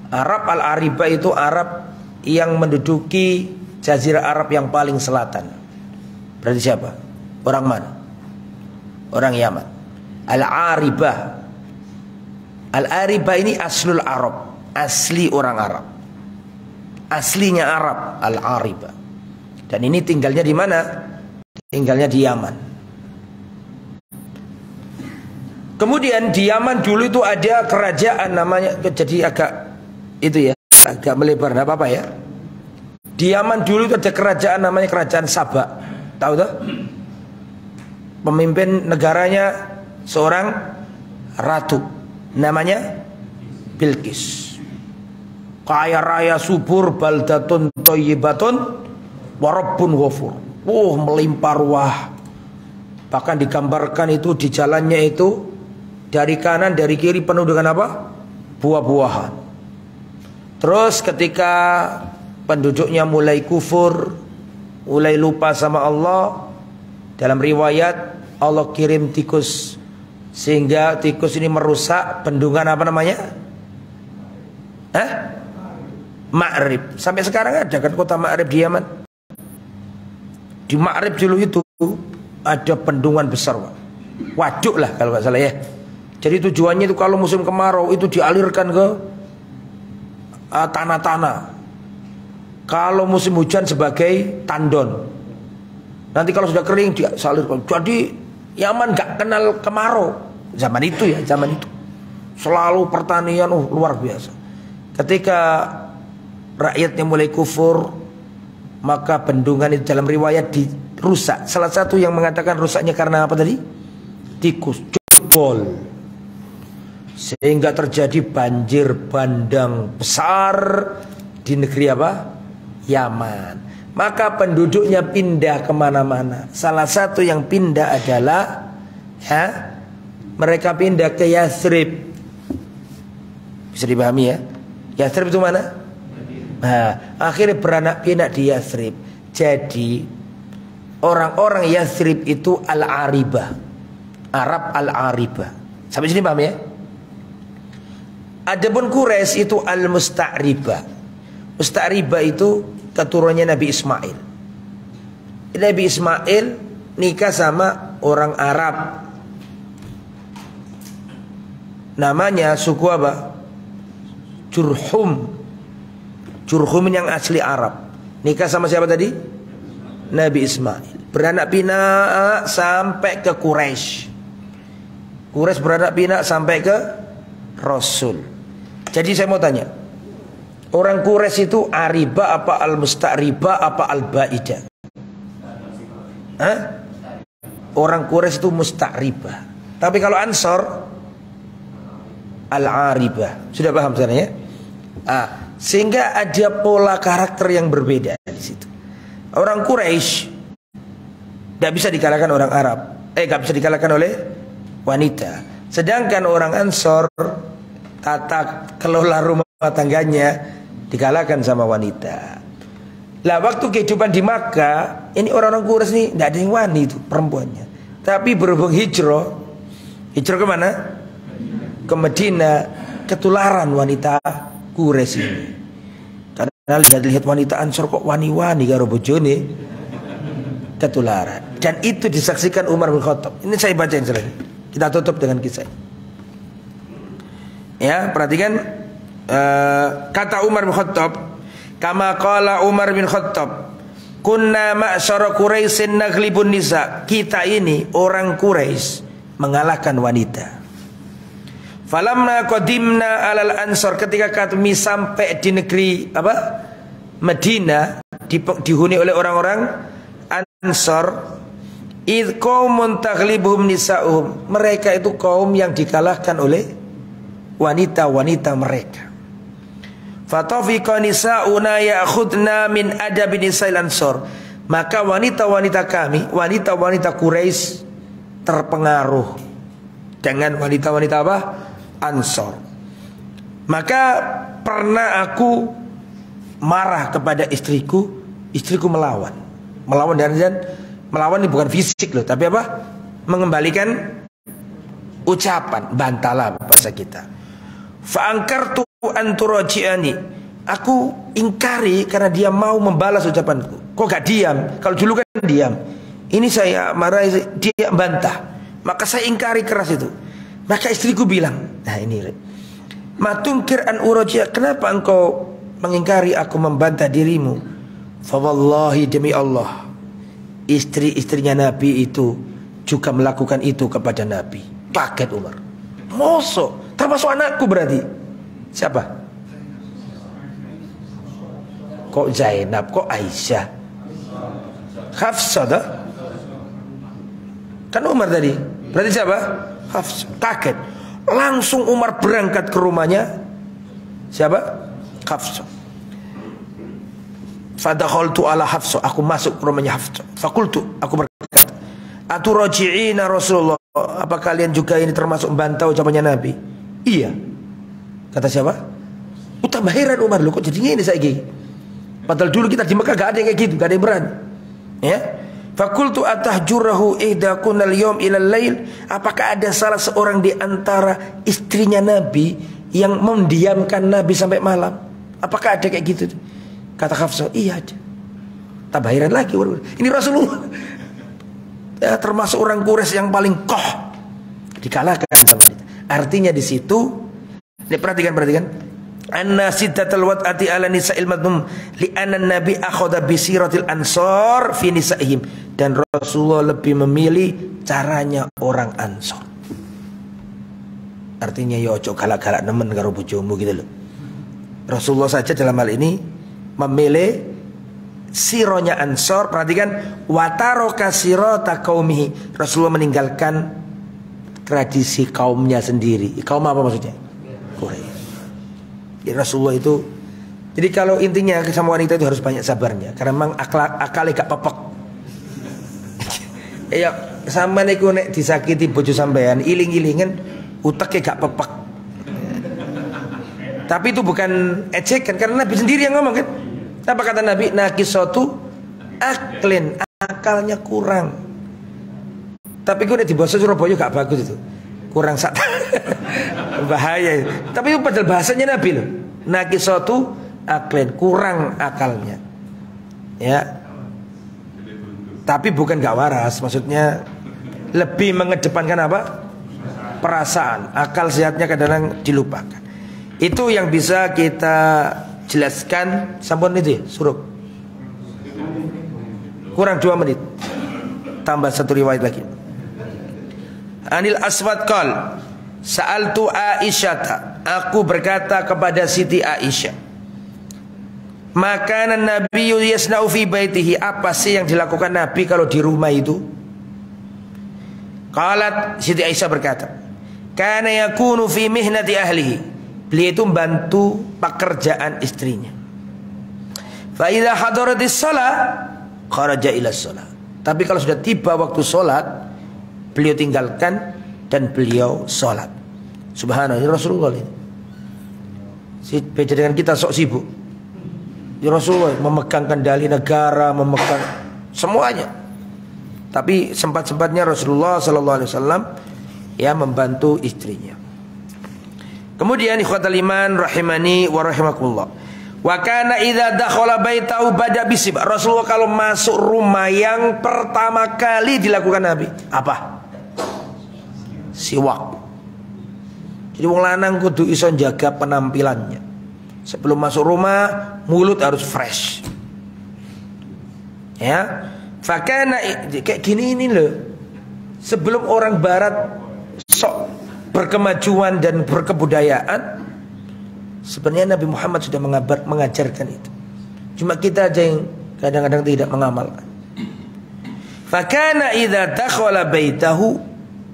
Speaker 1: Arab Al-Aribah itu Arab yang menduduki Jazirah Arab yang paling selatan. Berarti siapa? Orang mana? Orang Yaman. Al-Aribah. Al-Aribah ini aslul Arab, asli orang Arab. Aslinya Arab, Al-Aribah. Dan ini tinggalnya di mana? Tinggalnya di Yaman. Kemudian di Yaman dulu itu ada kerajaan namanya, jadi agak itu ya, agak melebar, enggak apa-apa ya. Di Yaman dulu itu ada kerajaan namanya kerajaan Sabak. Tahu tuh? Pemimpin negaranya seorang ratu namanya Bilqis. Kaya raya subur, baldatun thayyibatun wa rabbun ghafur. Melimpah ruah. Bahkan digambarkan itu di jalannya itu dari kanan dari kiri penuh dengan apa? Buah-buahan. Terus ketika penduduknya mulai kufur, mulai lupa sama Allah. Dalam riwayat Allah kirim tikus, sehingga tikus ini merusak bendungan apa namanya? Ma'rib. Sampai sekarang ada kan kota Ma'rib di Yaman. Di Ma'rib dulu itu ada bendungan besar, waduk lah kalau nggak salah ya. Jadi tujuannya itu kalau musim kemarau itu dialirkan ke tanah-tanah. Kalau musim hujan sebagai tandon. Nanti kalau sudah kering disalirkan. Jadi Yaman nggak kenal kemarau zaman itu ya, zaman itu selalu pertanian luar biasa. Ketika rakyatnya mulai kufur, maka bendungan itu dalam riwayat dirusak. Salah satu yang mengatakan rusaknya karena apa tadi? Tikus jebol, sehingga terjadi banjir bandang besar di negeri apa? Yaman. Maka penduduknya pindah kemana-mana. Salah satu yang pindah adalah mereka pindah ke Yathrib. Bisa dipahami ya? Yathrib itu mana? Nah, akhirnya beranak pinak di Yathrib. Jadi orang-orang Yathrib itu Al-Aribah, Arab Al-Aribah. Sampai sini paham ya? Adapun Quraisy itu Al-Musta'ribah. Musta'ribah itu keturunannya Nabi Ismail. Nabi Ismail nikah sama orang Arab. Namanya suku apa? Jurhum. Jurhum yang asli Arab. Nikah sama siapa tadi? Nabi Ismail. Beranak pinak sampai ke Quraisy. Quraisy beranak pinak sampai ke Rasul. Jadi saya mau tanya, orang Quraisy itu Ariba apa Al-Musta'riba apa Al-Baidah? Orang Quraisy itu Musta'riba. Tapi kalau Ansor Al-Aribah. Sudah paham sana ya? Sehingga ada pola karakter yang berbeda di situ. Orang Quraisy tidak bisa dikalahkan orang Arab. Tidak bisa dikalahkan oleh wanita. Sedangkan orang Ansor tata kelola rumah tangganya dikalahkan sama wanita. Lah waktu kehidupan di Makkah, ini orang-orang Quraisy ini tidak ada yang wani itu perempuannya. Tapi berhubung hijrah kemana? Ke Madinah, ketularan wanita Quraisy ini. Karena lihat wanita Ansor kok wani-wani karo bojone, ketularan. Dan itu disaksikan Umar bin Khattab. Ini saya bacain selesai. Kita tutup dengan kisah. Ya, perhatikan kata Umar bin Khattab, kama qala Umar bin Khattab, kunna ma'syara Quraisyin naglibun nisa. Kita ini orang Quraisy mengalahkan wanita. Falamma qadimna alal Ansor, ketika kami sampai di negeri apa? Madinah, dihuni oleh orang-orang Ansor, id qaumun taghlibuhum nisa'uhum. Mereka itu kaum yang dikalahkan oleh wanita-wanita mereka. Fatafiqa nisa'una ya'khudna min adabi nisa'il Ansor. Maka wanita-wanita kami, wanita-wanita Quraisy terpengaruh dengan wanita-wanita apa? Ansor. Maka pernah aku marah kepada istriku melawan. Melawan dan melawan ini bukan fisik loh, tapi apa? Mengembalikan ucapan, bantalah bahasa kita. Fa'angkartu anturaji'ani. Aku ingkari karena dia mau membalas ucapanku. Kok gak diam? Kalau dulu kan diam. Ini saya marah, dia bantah. Maka saya ingkari keras itu. Maka istriku bilang, nah ini, matungkir an uraji'a, kenapa engkau mengingkari aku membantah dirimu? Fawallahi, demi Allah, istri-istrinya Nabi itu juga melakukan itu kepada Nabi. Kaget Umar. Mosok, termasuk anakku berarti. Siapa? Kok Zainab, kok Aisyah? Hafsah dah? Kan Umar tadi. Berarti siapa? Hafsah. Kaget. Langsung Umar berangkat ke rumahnya. Siapa? Hafsah. Fadakhaltu ala Hafsah. Aku masuk ke rumahnya Hafsah. Fakultu, aku berkata, aturaji'ina Rasulullah. Apa kalian juga ini termasuk membantah ucapannya Nabi? Iya. Kata siapa? Utambah heran Umar, loh kok jadinya ini saiki. Padahal dulu kita di Mekah gak ada yang kayak gitu, gak ada yang berani. Ya. Fakultu atahjurahu ihdakunal yawm ilal lail. Apakah ada salah seorang di antara istrinya Nabi yang mendiamkan Nabi sampai malam? Apakah ada kayak gitu? Kata Hafsah, iya ada. Tambah heran lagi. Ini Rasulullah. Ya, termasuk orang Quraisy yang paling koh. Dikalahkan sama kita. Artinya di situ, ini perhatikan. Anna siddatul wad'ati ala nisa'il madhum li'anna nabi akhadha bisiratil ansor fi nisa'ihim. Dan Rasulullah lebih memilih caranya orang Ansor. Artinya ya ojo galak-galak nemen karo bojomu gitu loh. Rasulullah saja dalam hal ini memilih sironya Ansor. Perhatikan, wataroka sirota qaumihi. Rasulullah meninggalkan tradisi kaumnya sendiri. Kaum apa maksudnya? Quraisy. Jadi Rasulullah itu, jadi kalau intinya sama wanita itu harus banyak sabarnya, karena memang akalnya gak pepek. Ya sama niku nek disakiti bojo sampean, iling-ilingan uteknya gak pepek. Tapi itu bukan ejekan, karena Nabi sendiri yang ngomong kan. Apa kata Nabi? Nakisatu aklin, akalnya kurang. Tapi gue di bahasa Surabaya gak bagus itu, kurang sak. Bahaya. Tapi itu padahal bahasanya Nabi loh. Nakisatu aklin, kurang akalnya. Ya. Tapi bukan gak waras, maksudnya lebih mengedepankan apa? Perasaan. Akal sehatnya kadang-kadang dilupakan. Itu yang bisa kita jelaskan. Sampun itu ya, suruh. Kurang 2 menit. Tambah 1 riwayat lagi. Anil Aswad qal sa'altu Aisyata, aku berkata kepada Siti Aisyah, makanan Nabi yasna'u fi baitihi, apa sih yang dilakukan Nabi kalau di rumah itu? Qalat, Siti Aisyah berkata, kana yakunu fi mihnati ahlihi, beliau itu membantu pekerjaan istrinya. Fa idza hadaratis shalah kharaja ila shalah. Tapi kalau sudah tiba waktu sholat, beliau tinggalkan dan beliau sholat. Subhanallah, ini Rasulullah ini. Beda dengan kita sok sibuk. Ya Rasulullah memegang kendali negara, memegang semuanya. Tapi sempat-sempatnya Rasulullah sallallahu alaihi wasallam ya membantu istrinya. Kemudian ikhwatal iman rahimani wa rahimakumullah. Wa kana idza dakhala baitahu bada bisib. Rasulullah kalau masuk rumah yang pertama kali dilakukan Nabi apa? Siwak. Jadi wong lanang kudu iso jaga penampilannya. Sebelum masuk rumah mulut harus fresh. Ya. Fakana kayak gini ini loh. Sebelum orang barat sok berkemajuan dan berkebudayaan, sebenarnya Nabi Muhammad sudah mengajarkan itu. Cuma kita aja yang kadang-kadang tidak mengamalkan. Fakana idza dakhala baitahu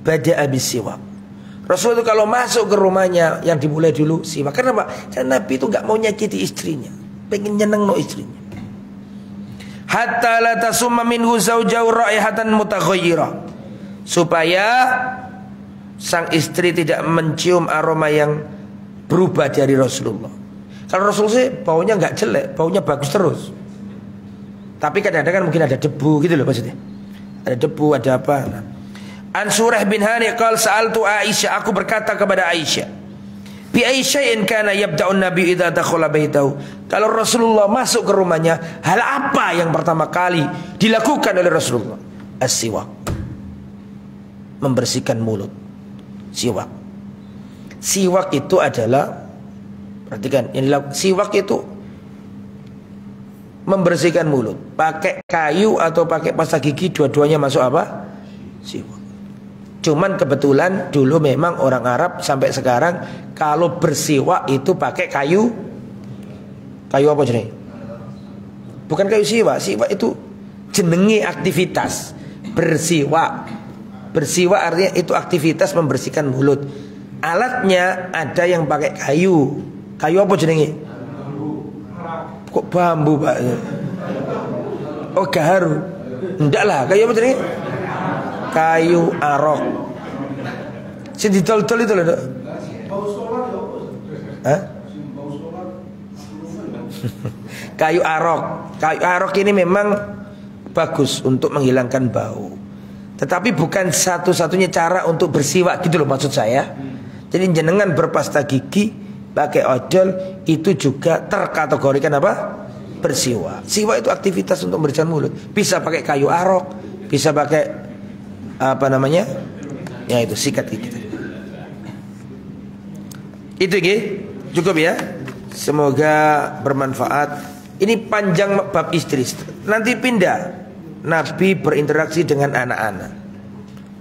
Speaker 1: bada'a bisiwak. Rasul itu kalau masuk ke rumahnya yang dimulai dulu siwak. Kenapa? Karena Nabi itu nggak mau nyakiti istrinya, pengen nyeneng istrinya. Hatta la tasumma minhu zawjahu raihatan mutaghayyirah, supaya sang istri tidak mencium aroma yang berubah dari Rasulullah. Kalau Rasul sih baunya nggak jelek, baunya bagus terus. Tapi kadang-kadang kan mungkin ada debu gitu loh maksudnya. Ada debu, ada apa. Nah. An Surah bin Hani qala sa'altu Aisyah, aku berkata kepada Aisyah, bi Aisya'in kana yabda'un Nabi idza dakhala baitahu. Kalau Rasulullah masuk ke rumahnya, hal apa yang pertama kali dilakukan oleh Rasulullah? As-siwak. Membersihkan mulut. Siwak. Siwak itu adalah, perhatikan, siwak itu membersihkan mulut. Pakai kayu atau pakai pasta gigi, dua-duanya masuk apa? Siwak. Cuman kebetulan dulu memang orang Arab sampai sekarang kalau bersiwak itu pakai kayu. Kayu apa jenis? Bukan kayu siwak. Siwak itu jenenge aktivitas. Bersiwak. Bersiwak artinya itu aktivitas membersihkan mulut. Alatnya ada yang pakai kayu. Kayu apa jenenge? Kok bambu, Pak? Oh, gaharu. Enggak lah, kayu apa jenenge? Kayu arok. Si ditol-tol itu loh. Hah? Kayu arok. Kayu arok ini memang bagus untuk menghilangkan bau. Tetapi bukan satu-satunya cara untuk bersiwak gitu loh maksud saya. Jadi jenengan berpasta gigi pakai odol itu juga terkategorikan apa? Bersiwak. Siwak itu aktivitas untuk membersihkan mulut. Bisa pakai kayu arok, bisa pakai apa namanya? Ya itu sikat gigi. Itu cukup ya. Semoga bermanfaat. Ini panjang bab istri. Nanti pindah. Nabi berinteraksi dengan anak-anak.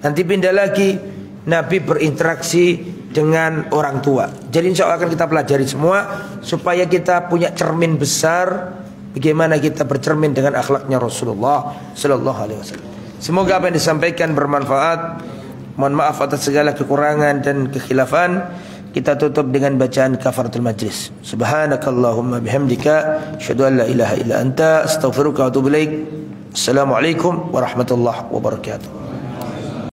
Speaker 1: Nanti pindah lagi. Nabi berinteraksi dengan orang tua. Jadi insya Allah akan kita pelajari semua supaya kita punya cermin besar bagaimana kita bercermin dengan akhlaknya Rasulullah Sallallahu Alaihi Wasallam. Semoga apa yang disampaikan bermanfaat. Mohon maaf atas segala kekurangan dan kekhilafan. Kita tutup dengan bacaan kafaratul majlis. Subhanakallahumma bihamdika asyhadu an la ilaha illa anta astaghfiruka wa atubu ilaik. Assalamualaikum warahmatullahi wabarakatuh.